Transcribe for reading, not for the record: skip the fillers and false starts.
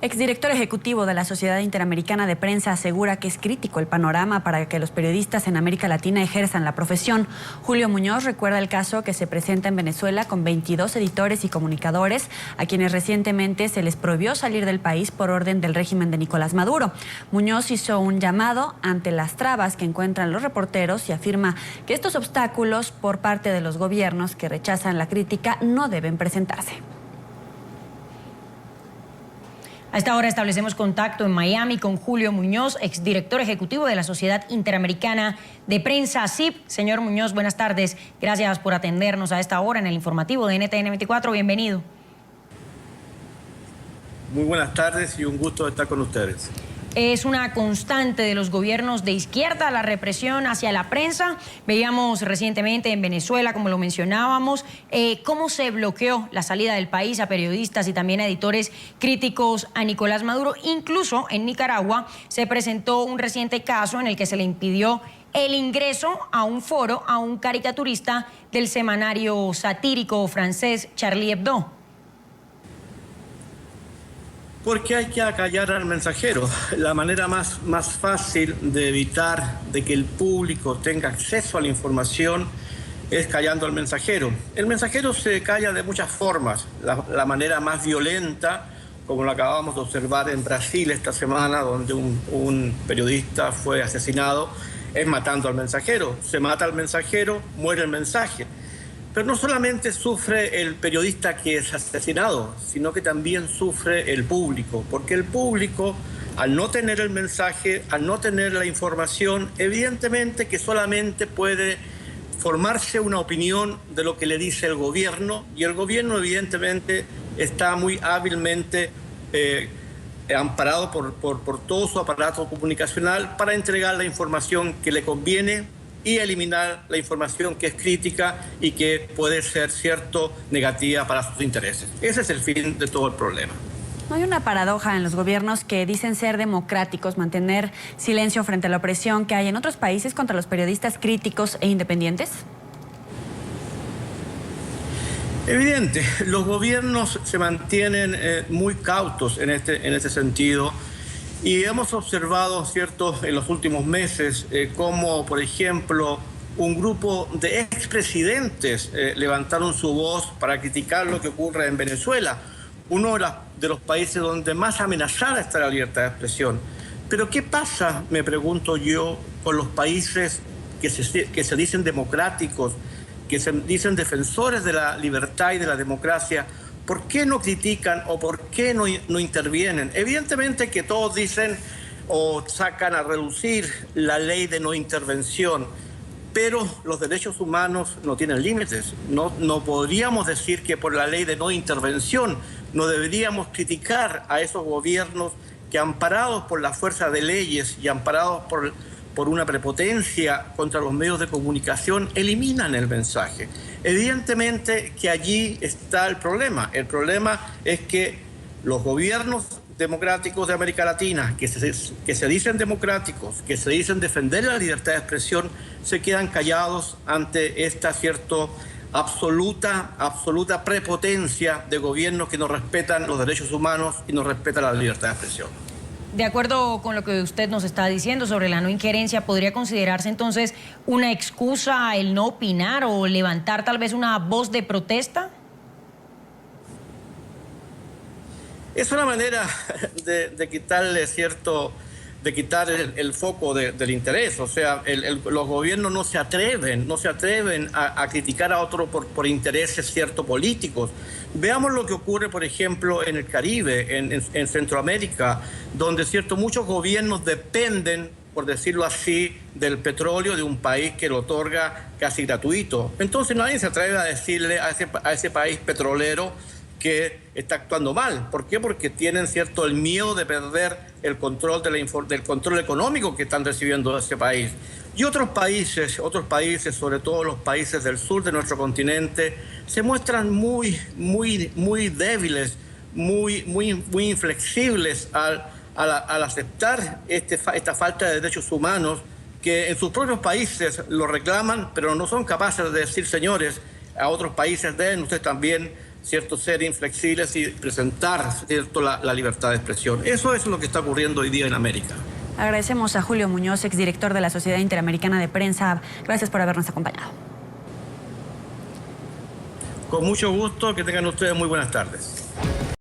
Exdirector ejecutivo de la Sociedad Interamericana de Prensa asegura que es crítico el panorama para que los periodistas en América Latina ejerzan la profesión. Julio Muñoz recuerda el caso que se presenta en Venezuela con 22 editores y comunicadores a quienes recientemente se les prohibió salir del país por orden del régimen de Nicolás Maduro. Muñoz hizo un llamado ante las trabas que encuentran los reporteros y afirma que estos obstáculos por parte de los gobiernos que rechazan la crítica no deben presentarse. A esta hora establecemos contacto en Miami con Julio Muñoz, exdirector ejecutivo de la Sociedad Interamericana de Prensa, SIP. Señor Muñoz, buenas tardes. Gracias por atendernos a esta hora en el informativo de NTN 24. Bienvenido. Muy buenas tardes y un gusto estar con ustedes. Es una constante de los gobiernos de izquierda la represión hacia la prensa. Veíamos recientemente en Venezuela, como lo mencionábamos, cómo se bloqueó la salida del país a periodistas y también a editores críticos a Nicolás Maduro. Incluso en Nicaragua se presentó un reciente caso en el que se le impidió el ingreso a un foro a un caricaturista del semanario satírico francés Charlie Hebdo. Porque hay que acallar al mensajero. La manera más fácil de evitar de que el público tenga acceso a la información es callando al mensajero. El mensajero se calla de muchas formas. La manera más violenta, como lo acabamos de observar en Brasil esta semana, donde un periodista fue asesinado, es matando al mensajero. Se mata al mensajero, muere el mensaje. Pero no solamente sufre el periodista que es asesinado, sino que también sufre el público, porque el público, al no tener el mensaje, al no tener la información, evidentemente que solamente puede formarse una opinión de lo que le dice el gobierno, y el gobierno evidentemente está muy hábilmente amparado por todo su aparato comunicacional para entregar la información que le conviene y eliminar la información que es crítica y que puede ser, negativa para sus intereses. Ese es el fin de todo el problema. ¿No hay una paradoja en los gobiernos que dicen ser democráticos, mantener silencio frente a la opresión que hay en otros países contra los periodistas críticos e independientes? Evidente, los gobiernos se mantienen muy cautos en este sentido. Y hemos observado, en los últimos meses, cómo, por ejemplo, un grupo de expresidentes levantaron su voz para criticar lo que ocurre en Venezuela, uno de los países donde más amenazada está la libertad de expresión. Pero ¿qué pasa, me pregunto yo, con los países que se dicen democráticos, que se dicen defensores de la libertad y de la democracia? ¿Por qué no critican o por qué no intervienen? Evidentemente que todos dicen o sacan a relucir la ley de no intervención, pero los derechos humanos no tienen límites. No podríamos decir que por la ley de no intervención no deberíamos criticar a esos gobiernos que, amparados por la fuerza de leyes y amparados por una prepotencia contra los medios de comunicación, eliminan el mensaje. Evidentemente que allí está el problema. El problema es que los gobiernos democráticos de América Latina, que se dicen democráticos, que se dicen defender la libertad de expresión, se quedan callados ante esta absoluta prepotencia de gobiernos que no respetan los derechos humanos y no respetan la libertad de expresión. De acuerdo con lo que usted nos está diciendo sobre la no injerencia, ¿podría considerarse entonces una excusa el no opinar o levantar tal vez una voz de protesta? Es una manera de quitarle de quitar el foco del interés. O sea, los gobiernos no se atreven a criticar a otro por intereses políticos. Veamos lo que ocurre, por ejemplo, en el Caribe, en Centroamérica, donde muchos gobiernos dependen, por decirlo así, del petróleo de un país que lo otorga casi gratuito. Entonces nadie se atreve a decirle a ese país petrolero que está actuando mal. ¿Por qué? Porque tienen el miedo de perder el control del control económico que están recibiendo de ese país. Y otros países, sobre todo los países del sur de nuestro continente, se muestran muy débiles, muy inflexibles al aceptar esta falta de derechos humanos, que en sus propios países lo reclaman, pero no son capaces de decir, señores, a otros países ustedes también ¿cierto?, ser inflexibles y presentar, ¿cierto?, la libertad de expresión. Eso es lo que está ocurriendo hoy día en América. Agradecemos a Julio Muñoz, exdirector de la Sociedad Interamericana de Prensa. Gracias por habernos acompañado. Con mucho gusto, que tengan ustedes muy buenas tardes.